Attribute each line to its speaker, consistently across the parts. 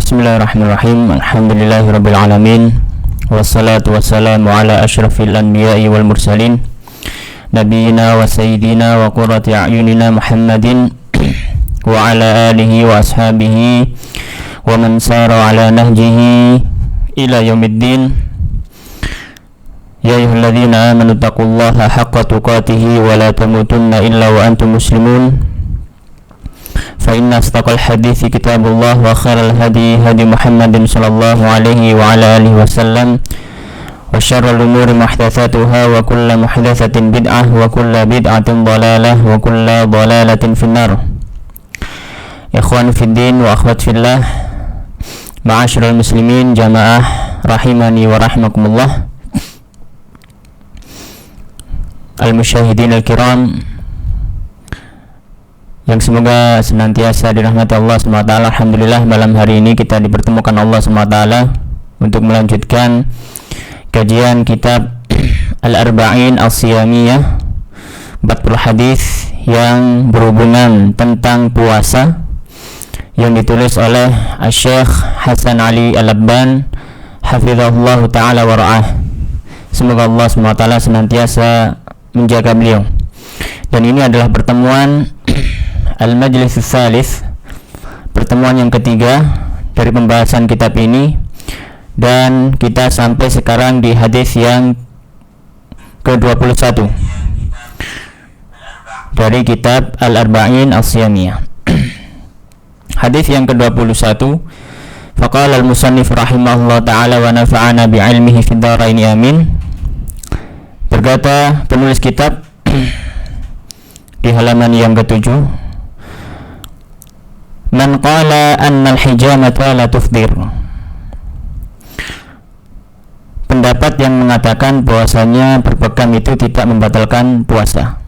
Speaker 1: Bismillahirrahmanirrahim. Alhamdulillahirabbil alamin. Wassalatu wassalamu ala asyrafil anbiya'i wal mursalin nabiyyina wa sayyidina wa qurrati a'yunina Muhammadin wa ala alihi wa ashabihi wa man sara ala nahjihi ila yaumiddin. Ya ayyuhalladzina amanu taqullaha haqqa tuqatih wa la tamutunna illa wa antum muslimun. Fa inna asdaqal hadithi kitabullah wa khairal hadi hadi Muhammadin sallallahu alaihi wa ala alihi wasallam wa syarrul umuri muhdatsatuha wa kullu muhdatsatin bid'ah wa kullu bid'atin dhalalah wa kullu dhalalatin finnar. Ikhwan fid din wa akhwat fillah, ma'asyiral muslimin jamaah rahimani wa rahimakumullah, al-musyahidin al-kiram yang semoga senantiasa dirahmati Allah SWT. Alhamdulillah, malam hari ini kita dipertemukan Allah SWT untuk melanjutkan kajian kitab Al-Arba'in As-Siyamiyah, 40 hadis yang berhubungan tentang puasa, yang ditulis oleh Syekh Hasan Ali Al-Abban hafizahullah ta'ala wa ra'ah. Semoga Allah SWT senantiasa menjaga beliau. Dan ini adalah pertemuan Al-Majlis Tsalits, pertemuan yang ketiga dari pembahasan kitab ini, dan kita sampai sekarang di hadis yang ke-21 dari kitab Al-Arba'in As-Siyamiyah. Hadis yang ke-21, faqala al-musannif rahimahullah ta'ala wa nafa'ana bi'ilmihi fid dharain amin. Berkata penulis kitab di halaman yang ke-7, man qala anna al-hijamata la tufdir. Pendapat yang mengatakan bahwasanya berpegang itu tidak membatalkan puasa.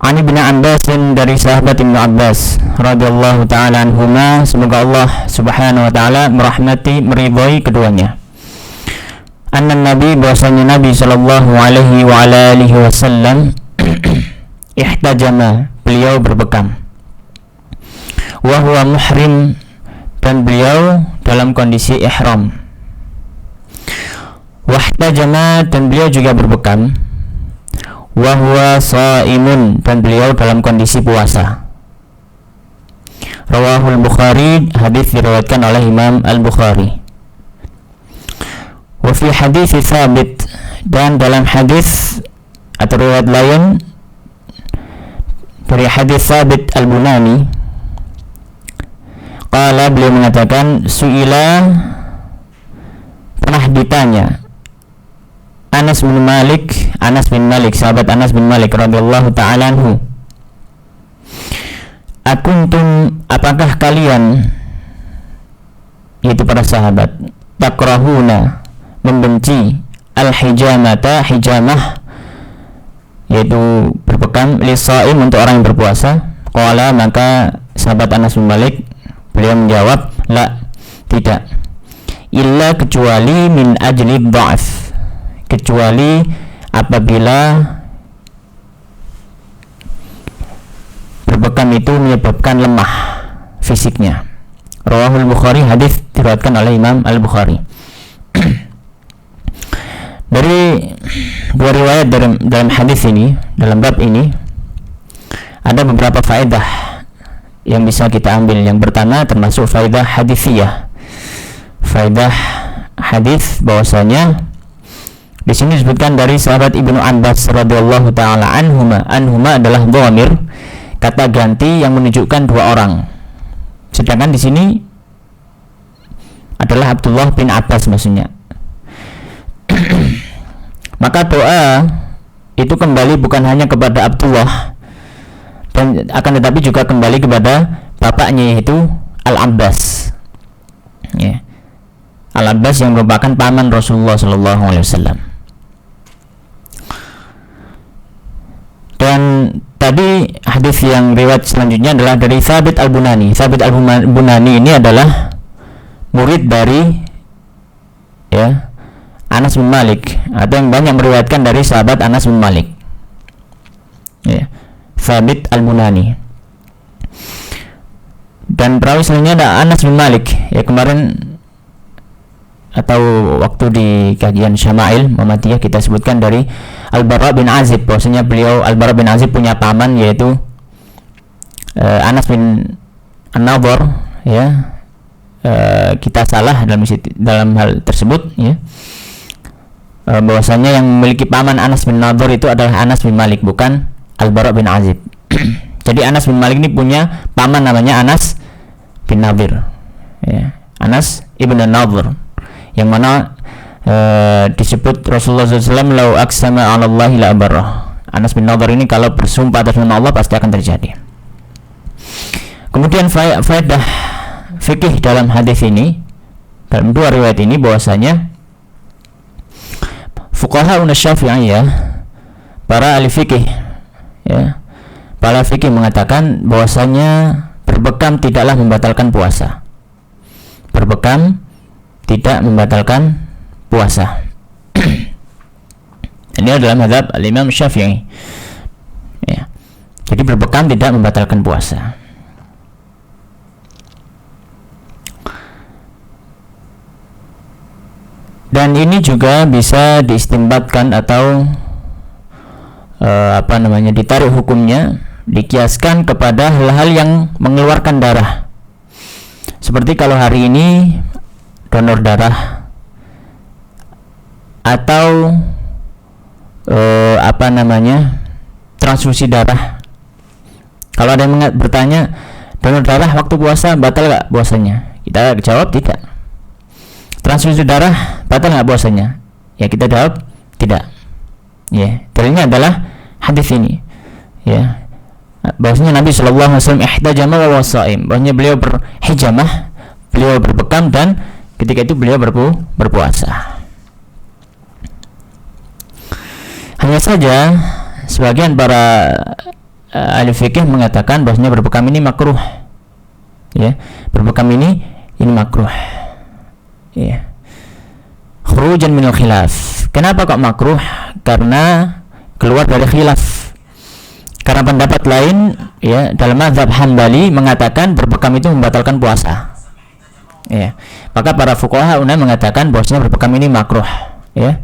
Speaker 1: Ani bin Abbas, dari sahabat Ibnu Abbas radhiyallahu taala anhuma, semoga Allah Subhanahu wa taala merahmati meridhai keduanya. Anna Nabi, bahwasanya Nabi sallallahu alaihi wa ala alihi wasallam ihtajama, beliau berpegang, wa huwa muhrim, dan beliau dalam kondisi ihram, wahtajama, dan beliau juga berpegang, wa huwa shaimun, dan beliau dalam kondisi puasa. Rawahul Bukhari, hadis diriwayatkan oleh Imam Al-Bukhari. Wa fi hadis Tsabit, dan dalam hadis atau riwayat lain dari hadis Tsabit Al-Bunani, qala, beliau mengatakan, su'ila, pernah ditanya Anas bin Malik, sahabat Anas bin Malik radhiyallahu ta'ala anhu, akuntum, apakah kalian, yaitu para sahabat, takrahuna, membenci, al-hijamata, hijamah, yaitu berpegang, lisaim, untuk orang yang berpuasa. Qala, maka sahabat Anas bin Malik, beliau menjawab, la, tidak, illa, kecuali, min ajli dha'af, kecuali apabila berpegang itu menyebabkan lemah fisiknya. Rawahul Bukhari, hadis diriwayatkan oleh Imam Al-Bukhari. Dari dua riwayat dalam hadis ini, dalam bab ini, ada beberapa faedah yang bisa kita ambil. Yang pertama termasuk faedah hadisiyah, faedah hadis, bahwasanya di sini disebutkan dari sahabat Ibnu Abbas radhiyallahu taala anhuma adalah dhamir, kata ganti yang menunjukkan dua orang. Sedangkan di sini adalah Abdullah bin Abbas maksudnya. Maka doa itu kembali bukan hanya kepada Abdullah, dan akan tetapi juga kembali kepada bapaknya, yaitu Al-Abbas, ya. Al-Abbas yang merupakan paman Rasulullah sallallahu alaihi wasallam. Dan tadi hadis yang riwayat selanjutnya adalah dari Tsabit Al-Bunani. Tsabit Al-Bunani ini adalah murid dari, ya, Anas bin Malik, atau yang banyak meriwayatkan dari sahabat Anas bin Malik, ya, Tsabit Al-Bunani. Dan perawi selanjutnya ada Anas bin Malik. Ya, kemarin atau waktu di kajian Syama'il Muhammadiyah kita sebutkan dari Al-Bara bin Azib, bahwasanya beliau Al-Bara bin Azib punya paman yaitu Anas bin An-Nadhr, ya. Kita salah dalam hal tersebut, ya. Bahwasanya yang memiliki paman Anas bin Nadhr itu adalah Anas bin Malik, bukan Al-Bara bin Azib. Jadi Anas bin Malik ini punya paman namanya Anas bin Nadhr, ya. Anas ibn Nadhr, yang mana disebut Rasulullah SAW lau aksama 'ala Allahi la abarrah. Anas bin Nadhr ini kalau bersumpah atas nama Allah pasti akan terjadi. Kemudian faedah fikih dalam hadis ini, dalam dua riwayat ini, bahwasanya fuqaha Syafi'iyah, para ahli fikih, ya, para fikih mengatakan bahwasanya berbekam tidaklah membatalkan puasa. Berbekam tidak membatalkan puasa. Ini adalah mazhab al-Imam Syafi'i, ya. Jadi berbekam tidak membatalkan puasa. Dan ini juga bisa diistinbatkan atau ditarik hukumnya, dikiaskan kepada hal-hal yang mengeluarkan darah. Seperti kalau hari ini donor darah atau transfusi darah. Kalau ada yang bertanya, donor darah waktu puasa batal nggak puasanya? Kita jawab tidak. Transfusi darah batal nggak puasanya? Ya, kita jawab tidak. Ya, dalilnya adalah hadis ini, ya, bahwasanya Nabi SAW ihtajama wa huwa shaim, bahwasanya beliau berhijamah, beliau berbekam, dan ketika itu beliau berpuasa. Hanya saja sebagian para ahli fikih mengatakan bahwasanya berbekam ini makruh, ya, berbekam ini makruh, ya, khurujan minal khilaf. Kenapa kok makruh? Karena keluar dari khilaf. Karena pendapat lain, ya, dalam mazhab Hambali mengatakan berbekam itu membatalkan puasa, ya. Maka para fuqaha mengatakan bahwasanya berbekam ini makruh, ya,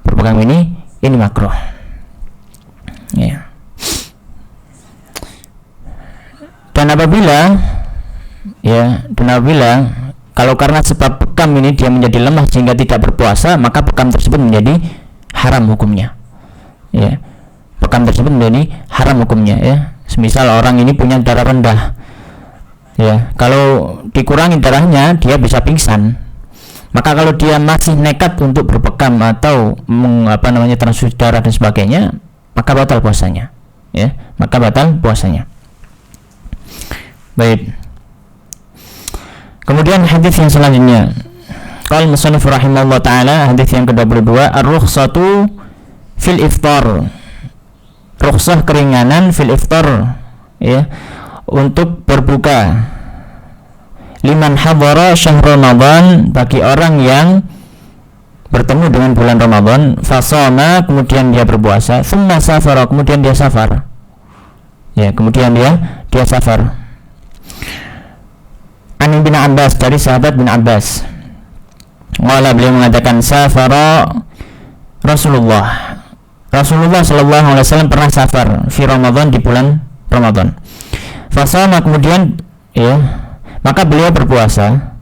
Speaker 1: berbekam ini makruh, ya. Dan apabila kalau karena sebab bekam ini dia menjadi lemah sehingga tidak berpuasa, maka bekam tersebut menjadi haram hukumnya, ya. Bekam tersebut menjadi haram hukumnya, ya. Semisal orang ini punya darah rendah, ya, kalau dikurangi darahnya dia bisa pingsan. Maka kalau dia masih nekat untuk berbekam atau transfusi darah dan sebagainya, maka batal puasanya, ya, maka batal puasanya. Baik. Kemudian hadis yang selanjutnya, qala musannif rahimahullah taala, hadis yang ke-22, ar-rukhsatu fil iftar. Rukhsah keringanan fil iftar, ya, untuk berbuka. Liman hadara syahr Ramadan, bagi orang yang bertemu dengan bulan Ramadan, fasama, kemudian dia berpuasa, thumma safara, kemudian dia safar, ya, kemudian dia safar. An bin Abbas, dari sahabat bin Abbas, wala, beliau mengatakan safara Rasulullah sallallahu alaihi wasallam pernah safar fi Ramadan, di bulan Ramadan. Fasama, kemudian, ya, maka beliau berpuasa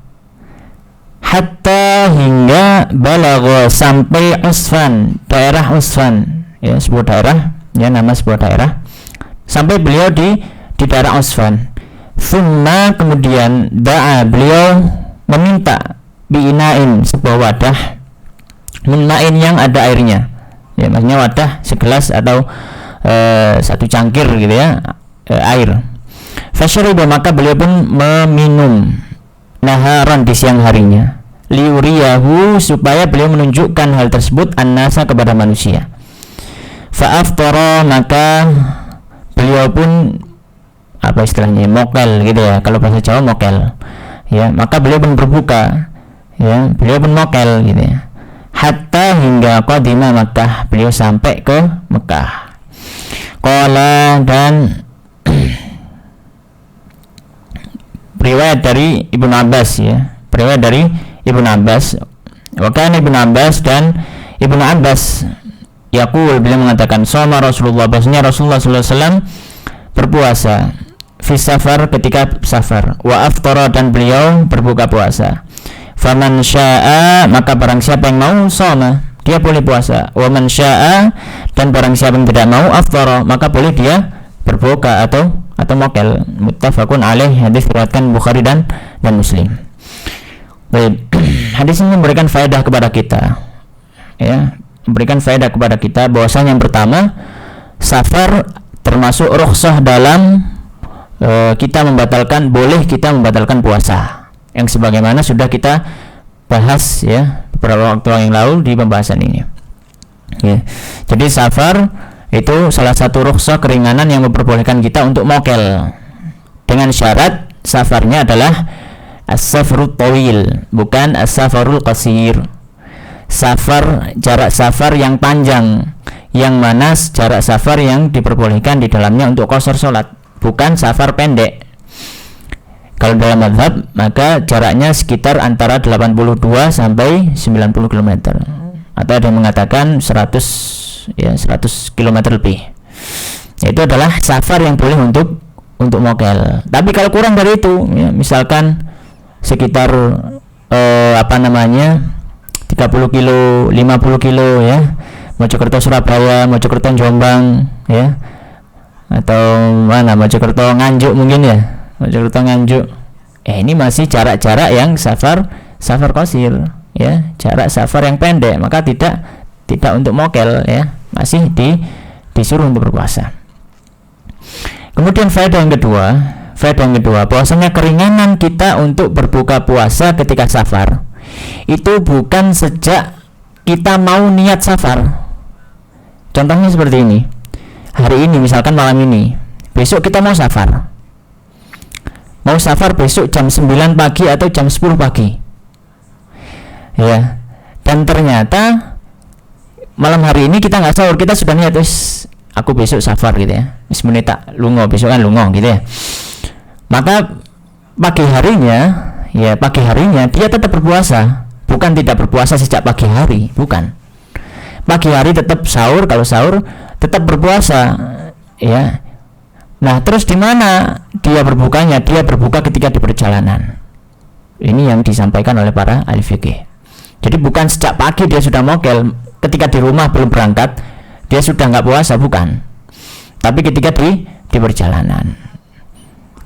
Speaker 1: hatta, hingga balagha, sampai Usfan, daerah Usfan, ya, sebuah daerah, ya, nama sebuah daerah, sampai beliau di daerah Usfan. Thumma, kemudian da'a, beliau meminta bi'inain, sebuah wadah, min ma'in, yang ada airnya, ya, maksudnya wadah segelas atau satu cangkir gitu, ya, air. Fasyariba, maka beliau pun meminum, naharan, di siang harinya, liuriyahu, supaya beliau menunjukkan hal tersebut annasa, kepada manusia. Fa'aftara, maka beliau pun mokel gitu, ya, kalau bahasa Jawa mokel, ya, maka beliau pun berbuka, ya, beliau pun mokel gitu, ya, hatta, hingga qadima Makkah, beliau sampai ke Mekah. Qala, dan riwayat dari Ibnu Abbas ya. Riwayat dari Ibnu Abbas. Wa kana Ibnu Abbas dan Ibnu Abbas yaqul, beliau mengatakan shoma Rasulullah, bahwasanya Rasulullah sallallahu alaihi wasallam berpuasa fi safar, ketika safar, wa aftara, dan beliau berbuka puasa. Faman syaa, maka barang siapa yang mau shoma, dia boleh puasa. Wa man syaa, dan barang siapa yang tidak mau aftara, maka boleh dia berbuka atau mokel. Muttafaqun alaih, hadis diriwayatkan Bukhari dan Muslim. Baik, hadis ini memberikan faedah kepada kita ya, memberikan faedah kepada kita bahwasanya yang pertama, safar termasuk rukhsah dalam boleh kita membatalkan puasa, yang sebagaimana sudah kita bahas ya beberapa waktu yang lalu di pembahasan ini ya. Jadi safar itu salah satu rukhsah, keringanan yang memperbolehkan kita untuk mokel, dengan syarat safarnya adalah as-safarut tawil, bukan as-safarul qasir. Jarak safar yang panjang, yang mana jarak safar yang diperbolehkan di dalamnya untuk qasar salat, bukan safar pendek. Kalau dalam mazhab, maka jaraknya sekitar antara 82 sampai 90 km, atau ada yang mengatakan 100 km lebih. Itu adalah safar yang boleh untuk mokel. Tapi kalau kurang dari itu ya, misalkan sekitar 30 kilo, 50 kilo ya, Mojokerto Surabaya, Mojokerto Jombang ya, atau Mojokerto Nganjuk mungkin ya, Mojokerto Nganjuk. Ini masih jarak-jarak yang safar qasir ya, jarak safar yang pendek, maka tidak untuk mokel ya, masih disuruh untuk berpuasa. Kemudian faedah yang kedua, bahwasanya keringanan kita untuk berbuka puasa ketika safar itu bukan sejak kita mau niat safar. Contohnya seperti ini. Hari ini misalkan malam ini, besok kita mau safar besok jam 9 pagi atau jam 10 pagi ya, dan ternyata malam hari ini kita nggak sahur, kita sudah niat aku besok safar gitu ya, tak lungo, besok kan lungo gitu ya. Maka pagi harinya dia tetap berpuasa, bukan tidak berpuasa sejak pagi hari, bukan. Pagi hari tetap sahur, kalau sahur tetap berpuasa ya. Nah, terus di mana dia berbukanya? Dia berbuka ketika di perjalanan. Ini yang disampaikan oleh para ahli fikih. Jadi bukan sejak pagi dia sudah mokel, ketika di rumah belum berangkat dia sudah nggak puasa, bukan. Tapi ketika di perjalanan.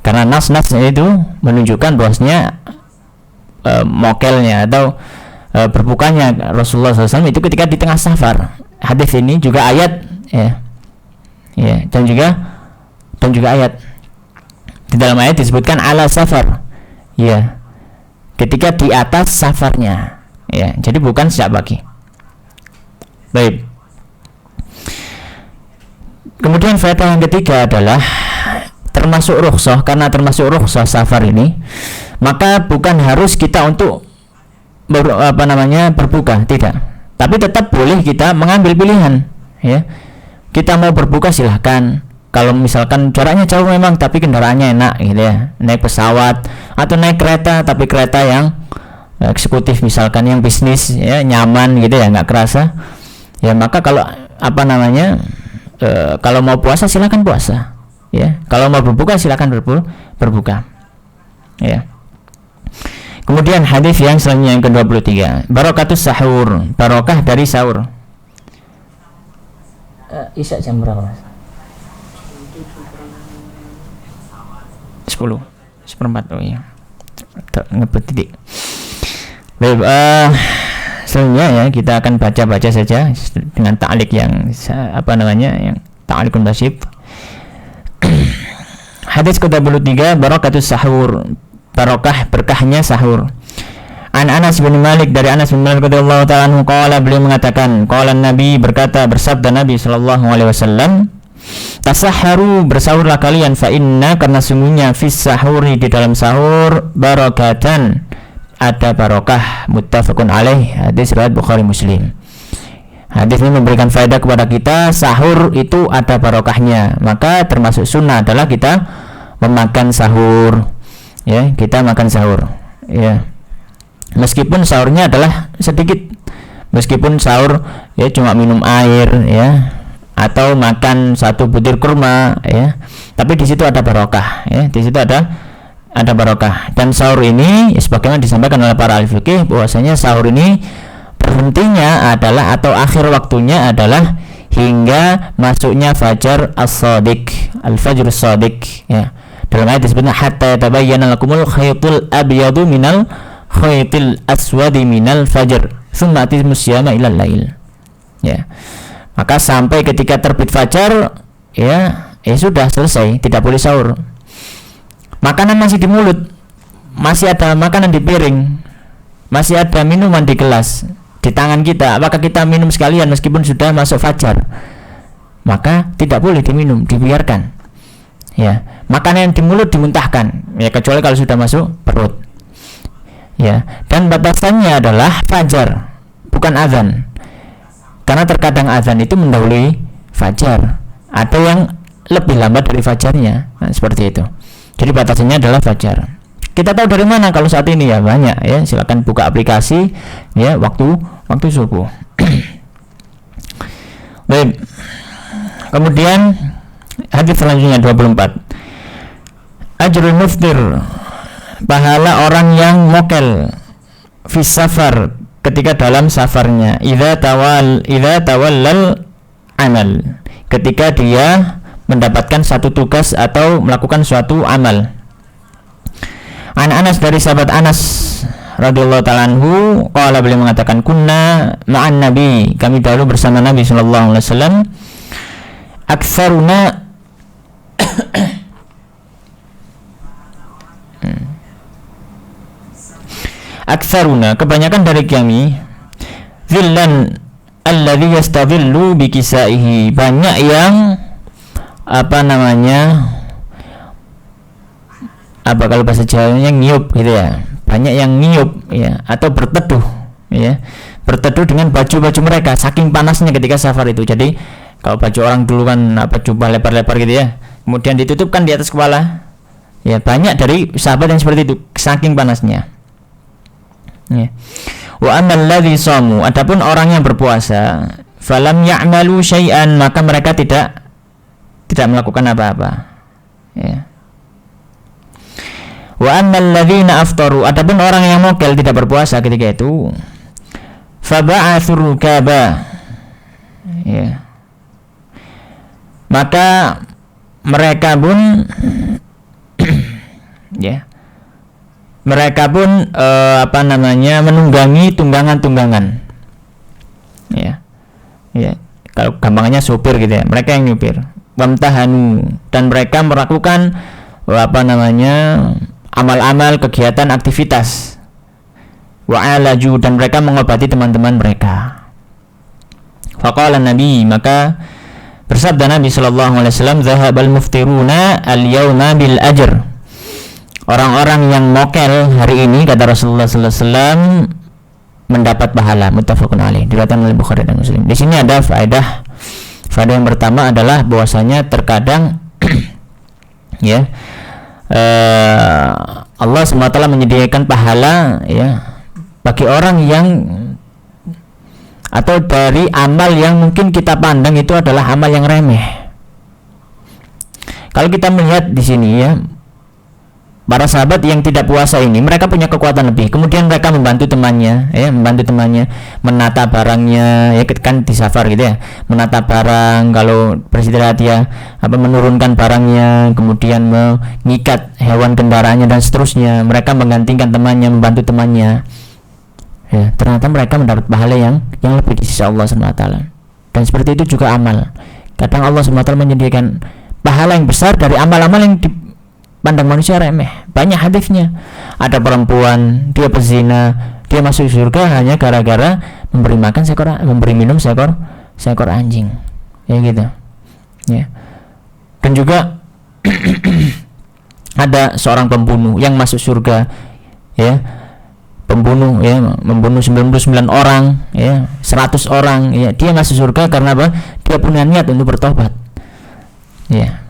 Speaker 1: Karena nas-nasnya itu menunjukkan bahwasanya mokelnya atau berbukanya Rasulullah SAW itu ketika di tengah safar. Hadis ini juga ayat ya, dan juga ayat. Di dalam ayat disebutkan ala safar ya, ketika di atas safarnya ya, jadi bukan sejak pagi. Baik. Kemudian faedah yang ketiga adalah termasuk rukhsah, karena termasuk rukhsah safar ini, maka bukan harus kita untuk berbuka, tidak. Tapi tetap boleh kita mengambil pilihan ya. Kita mau berbuka silahkan. Kalau misalkan jaraknya jauh memang tapi kendaraannya enak gitu ya, naik pesawat atau naik kereta, tapi kereta yang eksekutif misalkan, yang bisnis ya, nyaman gitu ya, nggak kerasa ya, maka kalau kalau mau puasa silakan puasa ya, kalau mau berbuka silakan berbuka ya. Kemudian hadis yang selanjutnya yang ke-23, barakatus sahur, barokah dari sahur. Isya jam berapa? 10:04. Oh iya, ngebut titik. Baik, selanjutnya ya kita akan baca saja dengan ta'liq yang yang ta'liqun basyit. Hadis ke-23, barakatus sahur, berkahnya sahur. An Anas bin Malik, dari Anas bin Malik radhiyallahu ta'ala anhu, qala, beliau mengatakan, qala Nabi, bersabda Nabi sallallahu alaihi wasallam, tasahharu, bersahurlah kalian, fa inna, karena sungguhnya fis sahuri, di dalam sahur, barakatan, ada barokah. Muttafaqun alaih, hadis riwayat Bukhari Muslim. Hadis ini memberikan faedah kepada kita, sahur itu ada barokahnya, maka termasuk sunnah adalah kita memakan sahur ya, kita makan sahur, ya. Meskipun sahurnya adalah sedikit, meskipun sahur ya cuma minum air, ya, atau makan satu butir kurma, ya, tapi di situ ada barokah, ya, di situ ada barokah. Dan sahur ini ya, sebagaimana disampaikan oleh para ahli fikih bahwasanya sahur ini berhentinya adalah atau akhir waktunya adalah hingga masuknya fajar as-shadiq, al-fajr as-shadiq, ya. Dalam ayat disebutnya hatta tabayyana lakumul khaytul abyadu minal khaytil aswadi minal fajr tsumma atimus syiyama ilal lail, ya. Maka sampai ketika terbit fajar, ya sudah selesai, tidak boleh sahur. Makanan masih di mulut, masih ada makanan di piring, masih ada minuman di gelas, di tangan kita. Apakah kita minum sekalian meskipun sudah masuk fajar? Maka tidak boleh diminum, dibiarkan, ya. Makanan yang di mulut dimuntahkan, ya, kecuali kalau sudah masuk perut, ya. Dan batasannya adalah fajar, bukan azan, karena terkadang azan itu mendahului fajar, ada yang lebih lambat dari fajarnya, nah, seperti itu. Jadi batasannya adalah fajar. Kita tahu dari mana kalau saat ini? Ya banyak, ya, silakan buka aplikasi, ya, waktu subuh. Baik. Kemudian hadis selanjutnya 24. Ajrul muftir, pahala orang yang mokel fi safar, ketika dalam safarnya, idza tawallal amal, ketika dia mendapatkan satu tugas atau melakukan suatu amal. An Anas, dari sahabat Anas radhiyallahu ta'ala anhu, qala, beliau mengatakan, kunna ma'an nabi, kami dahulu bersama Nabi sallallahu alaihi wasallam, aktsaruna aktsaruna, kebanyakan dari kami, zillan alladhi yastadhillu bi kisaihi, banyak yang kalau bahasa Jawanya ngiyup, gitu ya, banyak yang ngiyup, ya, atau berteduh, ya, berteduh dengan baju-baju mereka saking panasnya ketika safar itu. Jadi kalau baju orang dulu kan jubah lebar-lebar gitu, ya, kemudian ditutupkan di atas kepala, ya, banyak dari sahabat yang seperti itu saking panasnya, ya. Wa amal ladzi shamu, adapun orang yang berpuasa, falam ya'malu syai'an, maka mereka tidak melakukan apa-apa, ya. Wa amal ladzina aftaru, adapun orang yang mokel tidak berpuasa ketika itu, faba'atsur rukaba, ya, maka mereka pun ya, mereka pun menunggangi tunggangan-tunggangan, ya, ya, kalau gampangnya supir gitu, ya, mereka yang nyupir. Wamtahanu, dan mereka melakukan amal-amal, kegiatan, aktivitas. Wa'alaju, dan mereka mengobati teman-teman mereka. Faqala Nabi, maka bersabda Nabi sallallahu alaihi wasallam, zahabal muftiruna al-yawma bil ajr, orang-orang yang mokel hari ini, kata Rasulullah sallallahu alaihi wasallam, mendapat pahala. Muttafaqun alaih, diriwayatkan oleh Bukhari dan Muslim. Di sini ada faedah yang pertama adalah bahwasanya terkadang ya, Allah SWT menyediakan pahala, ya, bagi orang yang, atau dari amal yang mungkin kita pandang itu adalah amal yang remeh. Kalau kita melihat di sini, ya, para sahabat yang tidak puasa ini, mereka punya kekuatan lebih, kemudian mereka membantu temannya, ya, menata barangnya, ya, kan di safar gitu, ya, menata barang, kalau beristirahat, ya, menurunkan barangnya, kemudian mengikat hewan kendaraannya dan seterusnya. Mereka menggantikan temannya, membantu temannya, ya, ternyata mereka mendapat pahala yang lebih di sisi Allah SWT. Dan seperti itu juga amal. Kadang Allah SWT menyediakan pahala yang besar dari amal-amal yang pandang manusia remeh. Banyak hadisnya, ada perempuan, dia berzina, dia masuk surga hanya gara-gara memberi minum seekor anjing, ya, gitu, ya. Dan juga ada seorang pembunuh yang masuk surga, ya, pembunuh, ya, membunuh 99 orang, ya, 100 orang, ya, dia masuk surga karena apa? Dia punya niat untuk bertobat, ya.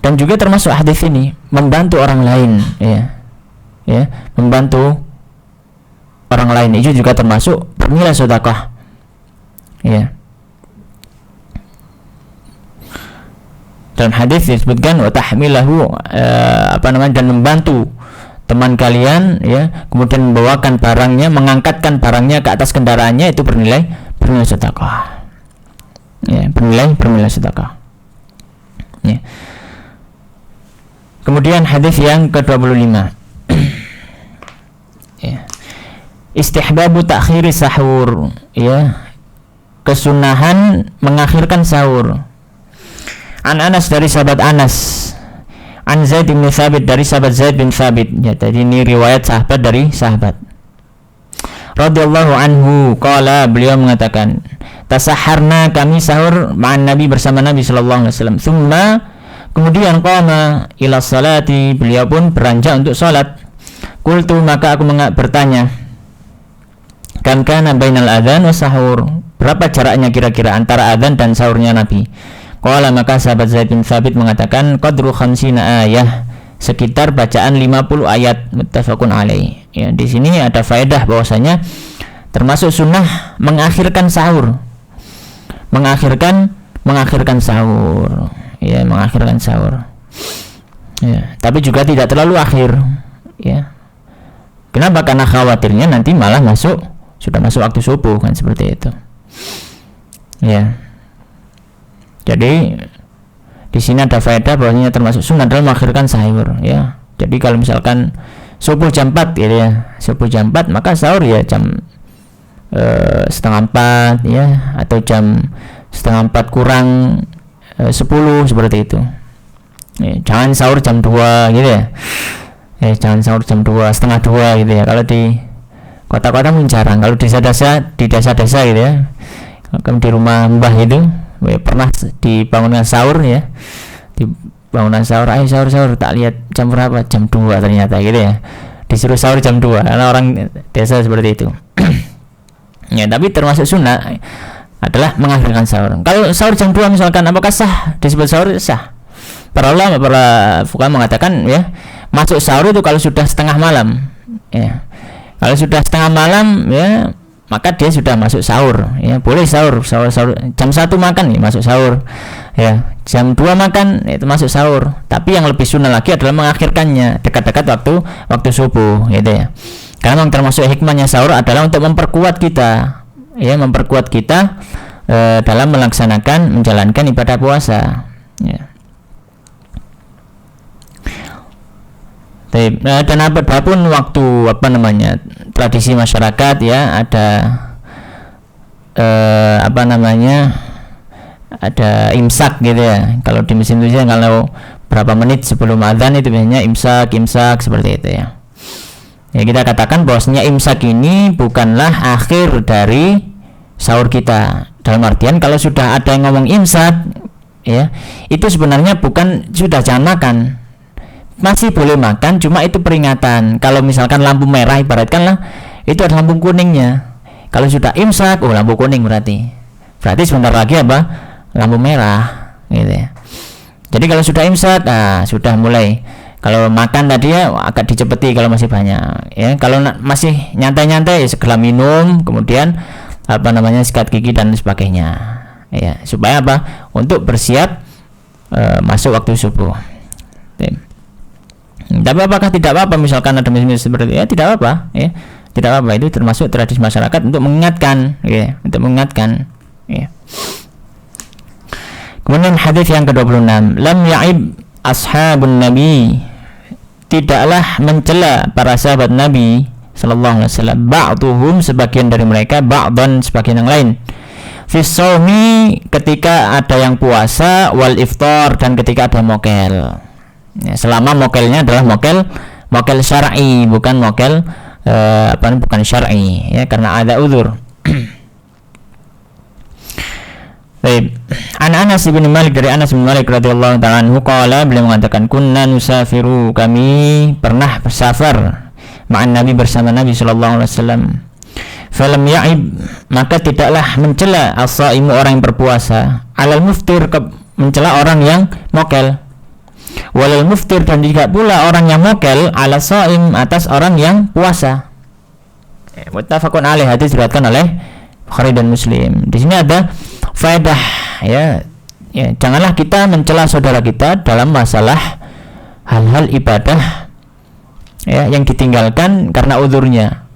Speaker 1: Dan juga termasuk hadis ini membantu orang lain, membantu orang lain itu juga termasuk bernilai sedekah. Dalam hadis disebutkan wa tahmilahu dan membantu teman kalian, kemudian membawakan barangnya, mengangkatkan barangnya ke atas kendaraannya, itu bernilai sedekah. Bernilai sedekah. Kemudian hadis yang ke-25. Istihbabu ta'khiri sahur, kesunahan mengakhirkan sahur. An Anas, dari sahabat Anas, an Zaid bin Thabit, dari sahabat Zaid bin Thabit. Jadi ini riwayat sahabat dari sahabat. Radhiyallahu anhu qala, beliau mengatakan, tasaharna, kami sahur ma'an Nabi, bersama Nabi sallallahu alaihi wasallam. Tsumma, kemudian qama ila salati, beliau pun beranjak untuk salat. Qultu, maka aku bertanya, kam kana bainal adzan wa sahur, berapa jaraknya kira-kira antara adzan dan sahurnya Nabi? Qala, maka sahabat Zaid bin Thabit mengatakan, qadru khamsina ayah, sekitar bacaan 50 ayat, muttafaqun alaih. Di sini ada faedah bahwasanya termasuk sunnah mengakhirkan sahur. Mengakhirkan sahur. Mengakhirkan sahur. Tapi juga tidak terlalu akhir. Kenapa? Karena khawatirnya nanti malah sudah masuk waktu subuh, kan, seperti itu. Jadi di sini ada faedah bahwasanya termasuk sunnah dalam mengakhirkan sahur. Jadi kalau misalkan subuh jam 4 subuh jam 4, maka sahur jam setengah 4 atau jam setengah 4 kurang 10, seperti itu. Jangan sahur jam 2 gitu ya. Jangan sahur jam 2, setengah 2 gitu ya. Kalau di kota-kota mungkin jarang. Kalau di desa-desa gitu ya. Kalau di rumah mbah itu pernah dibangunkan sahur di bangunan sahur, ayo sahur, tak lihat jam berapa, jam 2 ternyata gitu ya. Disuruh sahur jam 2 karena orang desa seperti itu. Tapi termasuk sunnah adalah mengakhirkan sahur. Kalau sahur jam 2 misalkan, apakah sah disebut sahur? Sah. Para ulama, para fuqaha mengatakan masuk sahur itu kalau sudah setengah malam. Kalau sudah setengah malam maka dia sudah masuk sahur. Boleh sahur jam 1 makan masuk sahur. Jam 2 makan itu masuk sahur. Tapi yang lebih sunnah lagi adalah mengakhirkannya dekat-dekat waktu subuh, gitu ya. Karena memang termasuk hikmahnya sahur adalah untuk memperkuat kita, dalam menjalankan ibadah puasa. Dan apapun waktu tradisi masyarakat ada ada imsak gitu ya. Kalau di musim itu kalau berapa menit sebelum adzan itu biasanya imsak seperti itu ya. Kita katakan bahwasanya imsak ini bukanlah akhir dari sahur kita. Dalam artian kalau sudah ada yang ngomong imsak itu sebenarnya bukan sudah jangan makan. Masih boleh makan, cuma itu peringatan. Kalau misalkan lampu merah, ibaratkanlah itu ada lampu kuningnya. Kalau sudah imsak, lampu kuning berarti sebentar lagi lampu merah, gitu ya. Jadi kalau sudah imsak, sudah mulai. Kalau makan tadi agak dicepeti kalau masih banyak. Kalau masih nyantai-nyantai, segera minum, kemudian sikat gigi dan sebagainya. Supaya untuk bersiap masuk waktu subuh. Tapi apakah tidak apa-apa misalkan ada misal seperti itu? Tidak apa-apa, tidak apa-apa. Itu termasuk tradisi masyarakat untuk mengingatkan, Kemudian hadis yang ke-26, lam ya'ib ashabun nabi, tidaklah mencela para sahabat Nabi sallallahu alaihi wasallam, ba'duhum, sebagian dari mereka, ba'dan, sebagian yang lain, fi shaumi, ketika ada yang puasa, wal iftar, dan ketika ada mokel. Selama mokelnya adalah mokel syar'i, bukan mokel bukan syar'i, karena ada uzur. Baik. Anas bin Malik, dari Anas bin Malik radhiyallahu ta'ala anhu qala, beliau mengatakan, kunna nusafiru, kami pernah bersafar ma'an Nabi, bersama Nabi sallallahu alaihi wasallam. Falam ya'ib, maka tidaklah mencela as-shaimu, orang yang berpuasa, alal muftir, mencela orang yang mokel. Walal muftir, dan juga pula orang yang mokel ala shaim, atas orang yang puasa. Muttafaqun alaih, hadis diriwayatkan oleh Bukhari dan Muslim. Di sini ada faedah ya, janganlah kita mencela saudara kita dalam masalah hal-hal ibadah ya yang ditinggalkan karena uzurnya,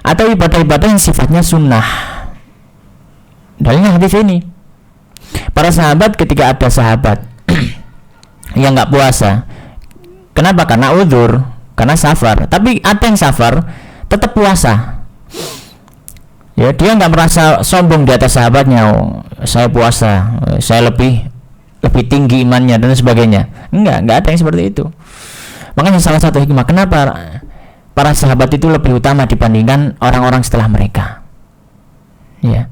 Speaker 1: atau ibadah-ibadah yang sifatnya sunnah. Dalilnya hadis ini. Para sahabat, ketika ada sahabat yang nggak puasa, kenapa? Karena uzur, karena safar. Tapi ada yang safar tetap puasa. Ya, dia nggak merasa sombong di atas sahabatnya. Oh, saya puasa, saya lebih tinggi imannya dan sebagainya. Nggak ada yang seperti itu. Makanya salah satu hikmah kenapa para sahabat itu lebih utama dibandingkan orang-orang setelah mereka. Ya.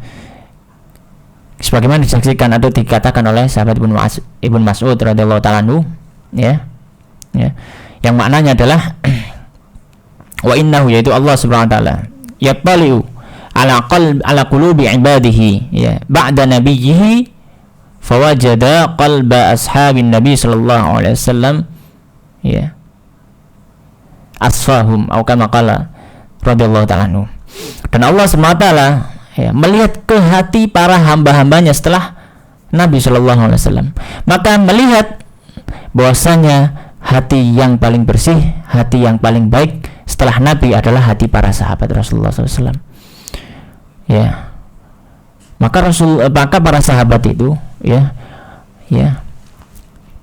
Speaker 1: Sebagaimana disaksikan atau dikatakan oleh sahabat Ibnu Mas'ud radhiyallahu ta'ala anhu, ya. Yang maknanya adalah wa innahu, yaitu Allah Subhanahu wa taala, yattali'u ala qulubi ibadihi, ya, ba'da nabiyhi fawajada qalba ashabin nabi sallallahu alaihi wasallam, ya, asfahum atau kama qala radhiyallahu ta'ala anhu. Dan Allah Subhanahu wa taala ya, melihat ke hati para hamba-hambanya setelah Nabi Shallallahu Alaihi Wasallam, maka melihat bahwasanya hati yang paling bersih, hati yang paling baik setelah Nabi adalah hati para sahabat Rasulullah SAW. Ya, maka para sahabat itu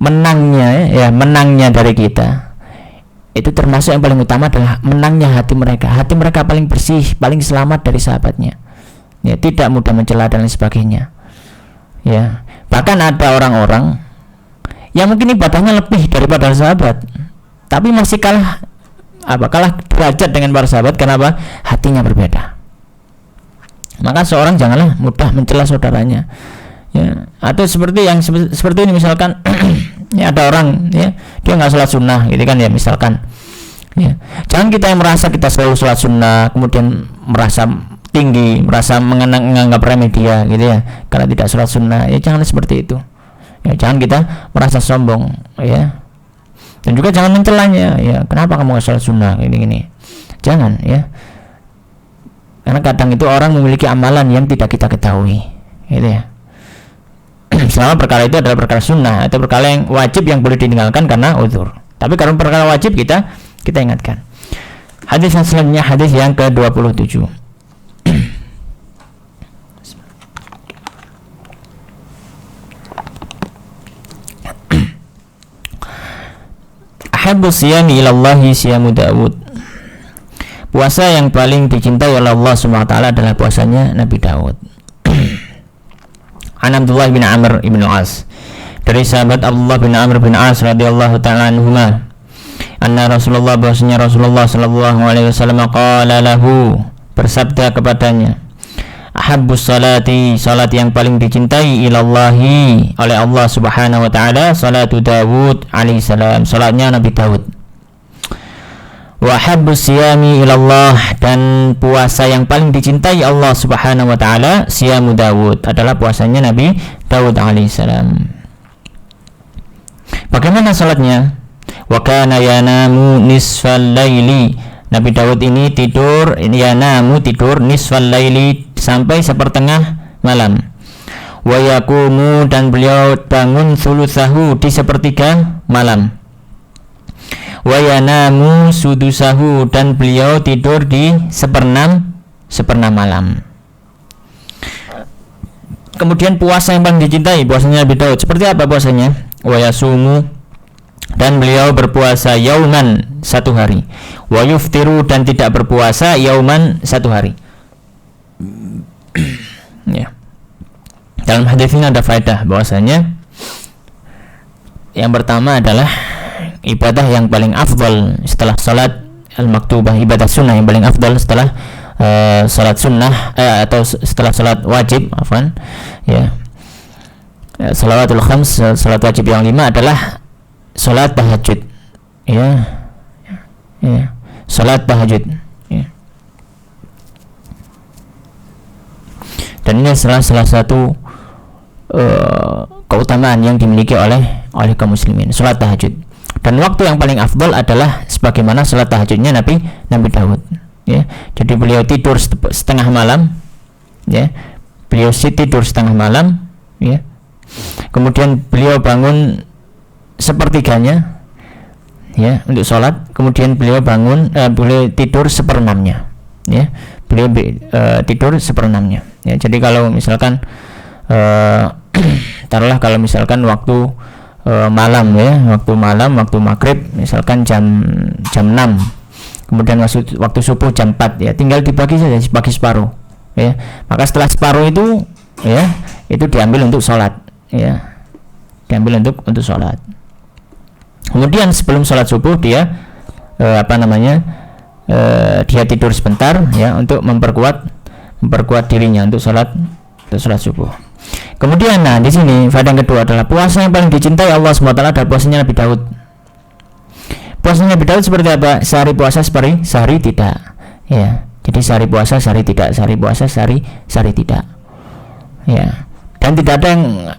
Speaker 1: menangnya dari kita itu termasuk yang paling utama adalah menangnya hati mereka. Hati mereka paling bersih, paling selamat dari sahabatnya. Ya, tidak mudah mencela dan lain sebagainya. Ya, bahkan ada orang-orang yang mungkin ibadahnya lebih daripada sahabat, tapi masih kalah derajat dengan para sahabat. Kenapa? Hatinya berbeda. Maka seorang janganlah mudah mencela saudaranya. Ya, atau seperti ini misalkan ya, ada orang ya, dia nggak sholat sunnah gitu kan ya, misalkan ya, jangan kita yang merasa kita selalu sholat sunnah kemudian merasa tinggi, merasa menganggap remeh dia gitu ya, karena tidak sholat sunnah. Ya, jangan seperti itu ya, jangan kita merasa sombong ya, dan juga jangan mencelanya ya, kenapa kamu nggak sholat sunnah gini, jangan ya, karena kadang itu orang memiliki amalan yang tidak kita ketahui gitu ya. Selama perkara itu adalah perkara sunnah atau perkara yang wajib yang boleh ditinggalkan karena uzur. Tapi kalau perkara wajib kita ingatkan. Hadis yang selanjutnya, hadis yang ke-27. Ahabbu siyami ilallahi siyamu Daud. Puasa yang paling dicintai oleh Allah Subhanahu wa taala adalah puasanya Nabi Daud. An Abdullah bin Amr ibn As, dari sahabat Abdullah bin Amr bin As radhiyallahu ta'ala anhuma, anna Rasulullah, bahwasanya Rasulullah sallallahu alaihi wasallam qala lahu, bersabda kepadanya, ahabbus salati, salat yang paling dicintai ilallahi oleh Allah Subhanahu wa taala, salatu Dawud alaihi salam, salatnya Nabi Daud. Wa habbus siyami ilallah, dan puasa yang paling dicintai Allah Subhanahu wa taala, siyamu Dawud, adalah puasanya Nabi Daud alaihi salam. Bagaimana salatnya? Wa kana yanamu nisfal laili, Nabi Daud ini tidur nisfal laili, sampai sepertengah malam. Wa yaqumu, dan beliau bangun thulutsahu, di sepertiga malam. Wa yanamu sudusahu, dan beliau tidur di seperenam malam. Kemudian puasa yang paling dicintai, puasanya Nabi Daud seperti apa puasanya? Wa yasumu, dan beliau berpuasa yauman, satu hari. Wa yuftiru, dan tidak berpuasa yauman, satu hari. Ya. Dalam hadis ini ada faedah bahwasanya yang pertama adalah ibadah yang paling afdal setelah salat al-maktubah, ibadah sunnah yang paling afdal setelah salat sunnah atau setelah salat wajib, ya, salawatul khams, salat wajib yang 5 adalah salat tahajud, ya, salat tahajud, ya. Dan ini salah satu keutamaan yang dimiliki oleh oleh kaum muslimin, salat tahajud. Dan waktu yang paling afdal adalah sebagaimana salat tahajudnya Nabi Daud, ya. Jadi beliau tidur setengah malam, ya. Beliau tidur setengah malam, ya. Kemudian beliau bangun sepertiganya, ya, untuk sholat. Kemudian beliau beliau tidur seperenamnya, ya. Beliau tidur seperenamnya, ya. Jadi kalau misalkan taruhlah kalau misalkan waktu malam, ya, waktu maghrib misalkan jam 6, kemudian waktu subuh jam 4, ya, tinggal dibagi saja, bagi separuh, ya. Maka setelah separuh itu, ya, itu diambil untuk sholat, ya, diambil untuk sholat. Kemudian sebelum sholat subuh dia dia tidur sebentar, ya, untuk memperkuat dirinya untuk sholat subuh. Kemudian di sini faedah yang kedua adalah puasa yang paling dicintai Allah SWT adalah puasanya Nabi Daud. Puasanya Nabi Daud seperti apa? Sehari puasa sehari tidak, ya. Jadi sehari puasa sehari tidak, sehari puasa sehari tidak, ya. Dan tidak ada yang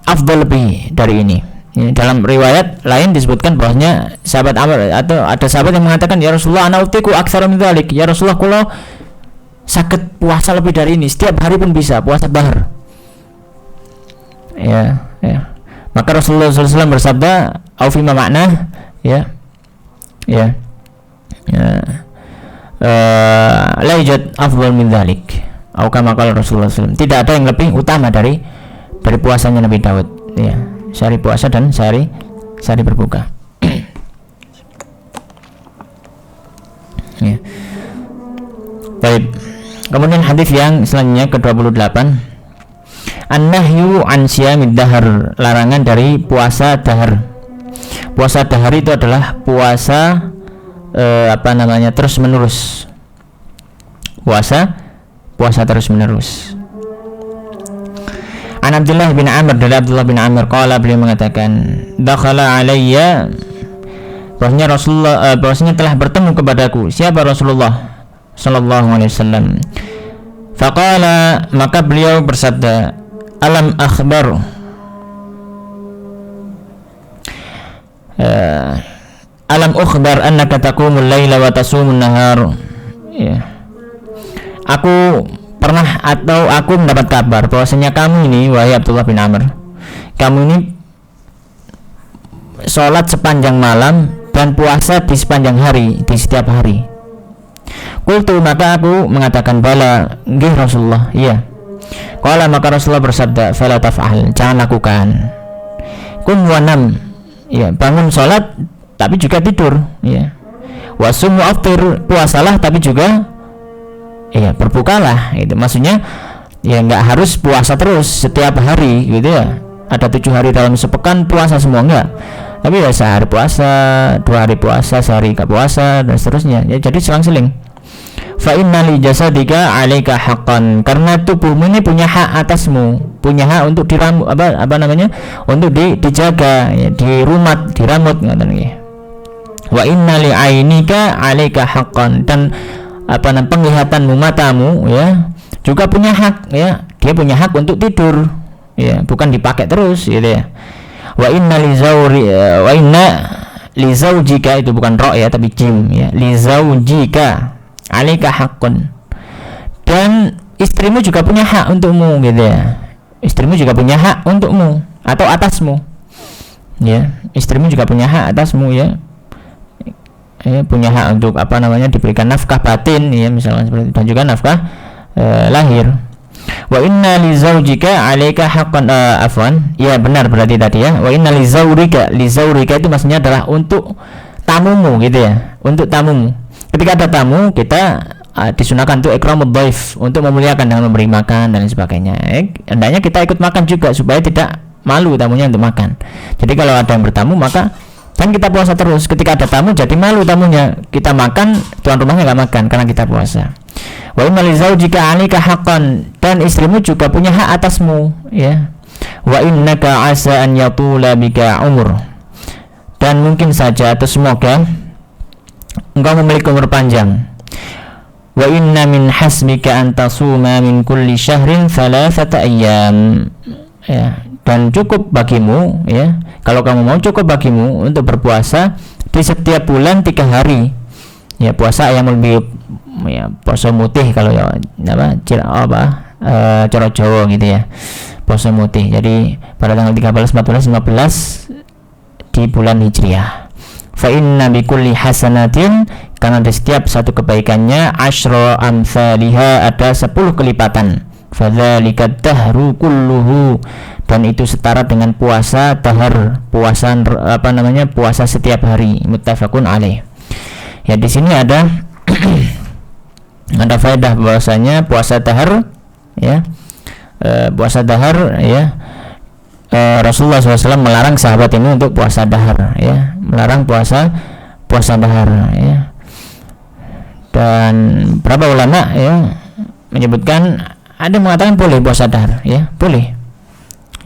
Speaker 1: afdal lebih dari ini, ya. Dalam riwayat lain disebutkan bahwasanya sahabat Amr atau ada sahabat yang mengatakan, ya Rasulullah, ana utiku aktsara min dzalik, ya Rasulullah, kalau sakit puasa lebih dari ini, setiap hari pun bisa puasa dahar, ya. Maka Rasulullah SAW bersabda, au fi makna, ya, la yujad afdal min dzalik, atau kama qala Rasulullah SAW, tidak ada yang lebih utama dari puasanya Nabi Daud, ya. Sehari puasa dan sehari berbuka. Ya. Baik. Kemudian hadis yang selanjutnya ke-28, an-nahyu an siyamid dahar, larangan dari puasa dahar. Puasa dahar itu adalah puasa terus menerus. Puasa terus menerus. An Abdullah bin Amr, dari Abdullah bin Amr, qala, beliau mengatakan, dakhala alayya, bahwasanya telah bertemu kepadaku siapa? Rasulullah sallallahu alaihi wasallam. Faqala, maka beliau bersabda, alam akhbar, alam ukhbar annaka taqumul laila wa tasumun nahar, ya. Aku mendapat kabar bahwasanya kamu ini, wahai Abdullah bin Amr, kamu ini sholat sepanjang malam dan puasa di sepanjang hari, di setiap hari. Qultu, maka aku mengatakan, bala, nggih Rasulullah, iya. Qala, maka Rasulullah bersabda, fala taf'al, jangan lakukan. Qum wa nam, ya, bangun sholat tapi juga tidur, ya. Wa sum wa aftir, puasalah tapi juga, ya, berbukalah. Itu maksudnya, ya, nggak harus puasa terus setiap hari, gitu, ya. Ada 7 hari dalam sepekan puasa semua, enggak. Tapi ya sehari puasa, 2 hari puasa, sehari nggak puasa, dan seterusnya, ya. Jadi selang-seling. Fa inna li jasadika 'alaika haqqan, karena tubuhmu ini punya hak atasmu, punya hak untuk untuk dijaga, ya, dirumat, diramut, ngaten. Wa inna li 'ainika 'alaika haqqan, dan penglihatanmu, matamu, ya, juga punya hak, ya. Dia punya hak untuk tidur, ya, bukan dipakai terus, gitu, ya. Wa inna li zaujika, itu bukan ro, ya, tapi jim, ya, li zaujika 'alaika haqqun, dan istrimu juga punya hak untukmu, gitu, ya. Istrimu juga punya hak untukmu atau atasmu, ya. Istrimu juga punya hak atasmu, ya. Punya hak untuk diberikan nafkah batin, ya, misalnya seperti itu, dan juga nafkah lahir. Wa inna li zaujika 'alaika haqqan, ya, benar berarti tadi, ya. Wa inna li zaurika itu maksudnya adalah untuk tamumu, gitu, ya, untuk tamumu. Ketika ada tamu, kita disunahkan untuk ikramud dhaif, untuk memuliakan dengan memberi makan dan sebagainya. Hendaknya kita ikut makan juga supaya tidak malu tamunya untuk makan. Jadi kalau ada yang bertamu, maka kan kita puasa terus. Ketika ada tamu, jadi malu tamunya, kita makan, tuan rumahnya nggak makan karena kita puasa. Wa inna li zaujika 'alaika haqqan, dan istrimu juga punya hak atasmu, ya. Wa innaka 'asa an yatula bika umur, dan mungkin saja atau semoga engkau memiliki umur panjang. Wa inna min hasbika an tasuma min kulli syahrin 3 ayyam, ya. dan cukup bagimu, ya, kalau kamu mau cukup bagimu untuk berpuasa di setiap bulan 3 hari, ya, puasa Ayyamul Bid, ya, puasa mutih kalau ya cara Jawa gitu ya, puasa mutih. Jadi pada tanggal 13, 14, 15 di bulan Hijriah. Fa inna bikulli hasanatin, karena di setiap satu kebaikannya, asyra amsalihha, ada 10 kelipatan. Fadzalika dahru kulluhu, dan itu setara dengan puasa dahar, puasa setiap hari. Muttafaqun alaih. Ya, di sini ada ada faedah bahwasanya puasa dahar, ya, puasa dahar, ya, Rasulullah SAW melarang sahabat ini untuk puasa dahar, ya, melarang puasa dahar, ya. Dan beberapa ulama, ya, menyebutkan, ada mengatakan boleh puasa dahar, ya, boleh,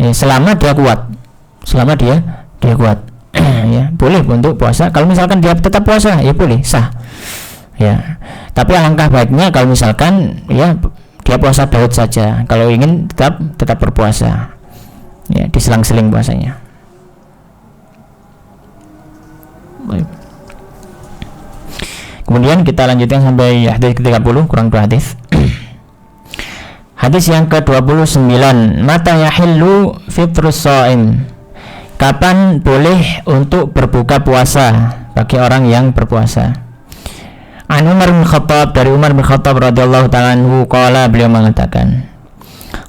Speaker 1: ya, selama dia kuat, ya, boleh untuk puasa. Kalau misalkan dia tetap puasa, ya boleh, sah, ya. Tapi alangkah baiknya kalau misalkan, ya, dia puasa Daud saja, kalau ingin tetap berpuasa, ya, diselang-seling puasanya. Baik. Kemudian kita lanjutkan sampai hadis ke-30, kurang 2 hadis. Hadis yang ke-29, mata yahillu fitrus shaim, kapan boleh untuk berbuka puasa bagi orang yang berpuasa. An Umar bin Khattab, dari Umar bin Khattab radhiyallahu ta'ala anhu, qala, beliau mengatakan,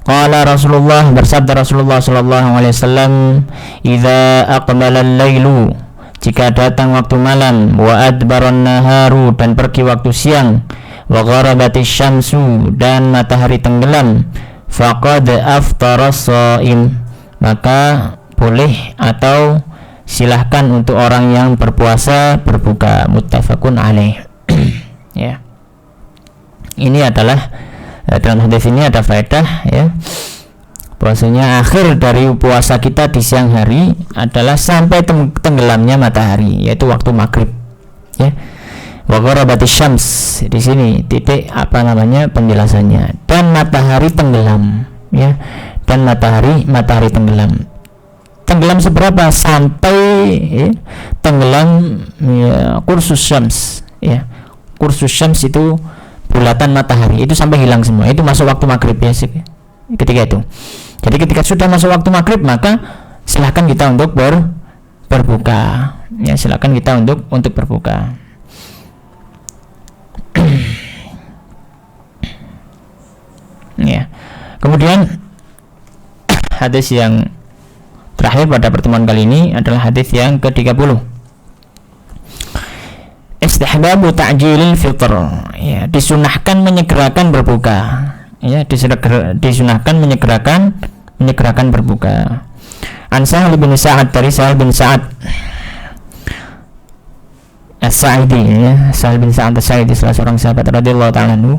Speaker 1: qala Rasulullah, bersabda Rasulullah sallallahu alaihi wasallam, idza aqbala al-lailu, jika datang waktu malam, wa adbaran naharu, dan pergi waktu siang, wa gharabatis syamsu, dan matahari tenggelam, faqad aftara shaim, maka boleh atau silahkan untuk orang yang berpuasa berbuka. Muttafaqun alaih. Ya, ini adalah, dalam hadis ini ada faedah, ya, bahwasanya akhir dari puasa kita di siang hari adalah sampai tenggelamnya matahari, yaitu waktu maghrib, ya. Wa gharabatis syams, di sini titik penjelasannya, dan matahari tenggelam, ya, dan matahari tenggelam seberapa, sampai, ya, tenggelam, ya, kursus syams, ya, kursus syams itu bulatan matahari itu sampai hilang semua, itu masuk waktu maghrib, ya, ketika itu. Jadi ketika sudah masuk waktu maghrib, maka silakan kita untuk berbuka, ya, silakan kita untuk berbuka. Ya. Kemudian hadis yang terakhir pada pertemuan kali ini adalah hadis yang ke-30. Istihbabu ta'jilil fitr, ya, disunahkan menyegerakan berbuka, ya, disunahkan menyegerakan berbuka. An Sahal bin Sa'ad, dari Sahal bin Sa'ad As-Sa'idi, ya, Sahal bin Sa'ad As-Sa'idi, salah seorang sahabat radhiyallahu ta'ala anhu,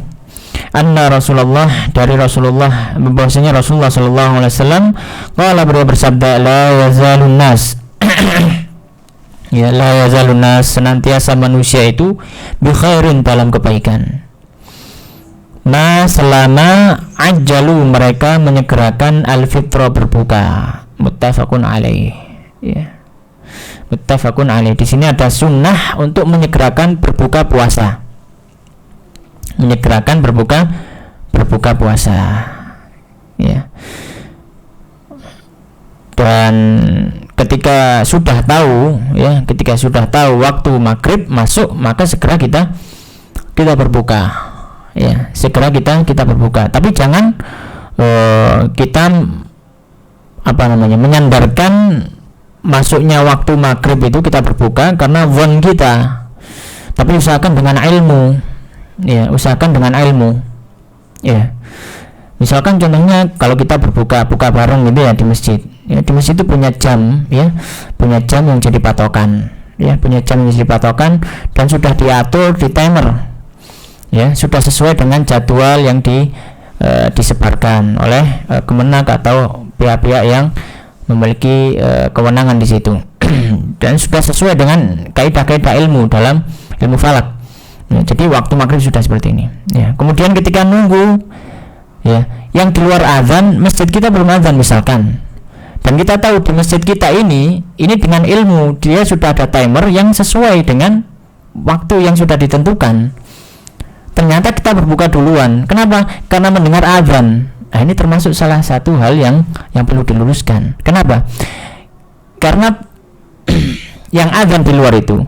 Speaker 1: anna Rasulullah, dari Rasulullah, bahwasanya Rasulullah sallallahu alaihi wasallam qala, beliau bersabda, la yazalun nas ya, la yazalun nas, senantiasa manusia itu bi khairin, dalam kebaikan, ma, selama ajjalu, mereka menyegerakan al-fitra, berbuka. Muttafaqun alaih, ya, muttafaqun alaih. Di sini ada sunnah untuk menyegerakan berbuka puasa, menyegerakan berbuka puasa, ya. Dan ketika sudah tahu, ya, ketika sudah tahu waktu maghrib masuk, maka segera kita berbuka, ya, segera kita berbuka. Tapi jangan kita menyandarkan masuknya waktu maghrib itu kita berbuka karena zon kita, tapi usahakan dengan ilmu, ya, usahakan dengan ilmu, ya. Misalkan contohnya kalau kita buka bareng gitu, ya, di masjid, ya, di masjid itu punya jam, ya, punya jam yang jadi patokan, ya, punya jam yang jadi patokan, dan sudah diatur di timer, ya, sudah sesuai dengan jadwal yang disebarkan oleh Kemenak atau pihak-pihak yang memiliki kewenangan di situ dan sudah sesuai dengan kaidah-kaidah ilmu dalam ilmu falak, ya. Jadi waktu maghrib sudah seperti ini, ya. Kemudian ketika nunggu, ya, yang di luar azan, masjid kita belum azan misalkan, Dan kita tahu di masjid kita ini dengan ilmu dia sudah ada timer yang sesuai dengan waktu yang sudah ditentukan. Ternyata kita berbuka duluan. Kenapa? Karena mendengar azan. Nah, ini termasuk salah satu hal yang perlu diluruskan. Kenapa? Karena yang azan di luar itu,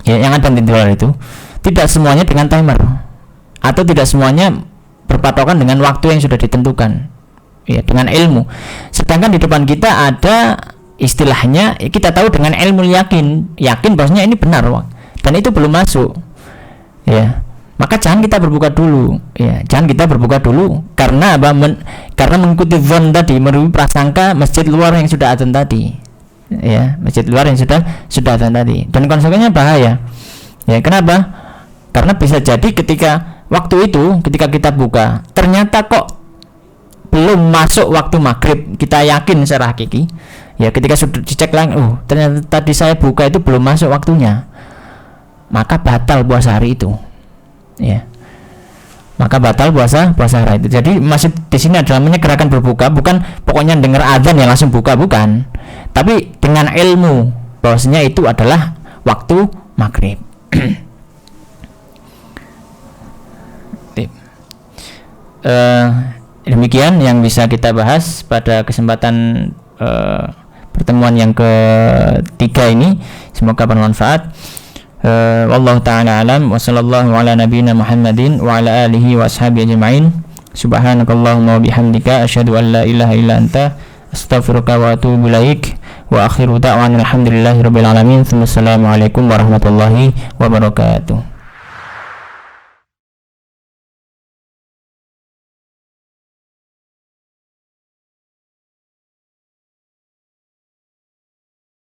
Speaker 1: yang azan di luar itu tidak semuanya dengan timer, atau tidak semuanya berpatokan dengan waktu yang sudah ditentukan. Ya, dengan ilmu. Sedangkan di depan kita ada istilahnya, kita tahu dengan ilmu yakin bahwasanya ini benar, dan itu belum masuk. Ya, maka jangan kita berbuka dulu. Ya, jangan kita berbuka dulu karena apa? Karena mengikuti zon tadi, merupakan prasangka masjid luar yang sudah azan tadi. Ya, masjid luar yang sudah azan tadi, dan konsekuensinya bahaya. Ya, kenapa? Karena bisa jadi ketika waktu itu, ketika kita buka, ternyata kok belum masuk waktu maghrib, kita yakin secara hakiki. Ya, ketika sudah dicek lagi, ternyata tadi saya buka itu belum masuk waktunya, maka batal puasa hari itu. Ya, maka batal puasa hari itu. Jadi masih di sini adalah menyegerakan berbuka, bukan pokoknya dengar azan ya langsung buka, bukan. Tapi dengan ilmu bahwasanya itu adalah waktu maghrib. Demikian yang bisa kita bahas pada kesempatan pertemuan yang ketiga ini. Semoga bermanfaat. Wallahu ta'ala alam wa sallallahu ala nabiyyina Muhammadin wa ala alihi wa ashabihi ajma'in. Subhanakallahumma wa bihamdika asyhadu an la ilaha illa anta astaghfiruka wa atubu ilaik. Wa akhiru da'wana alhamdulillahi rabbil alamin. Assalamualaikum warahmatullahi wabarakatuh.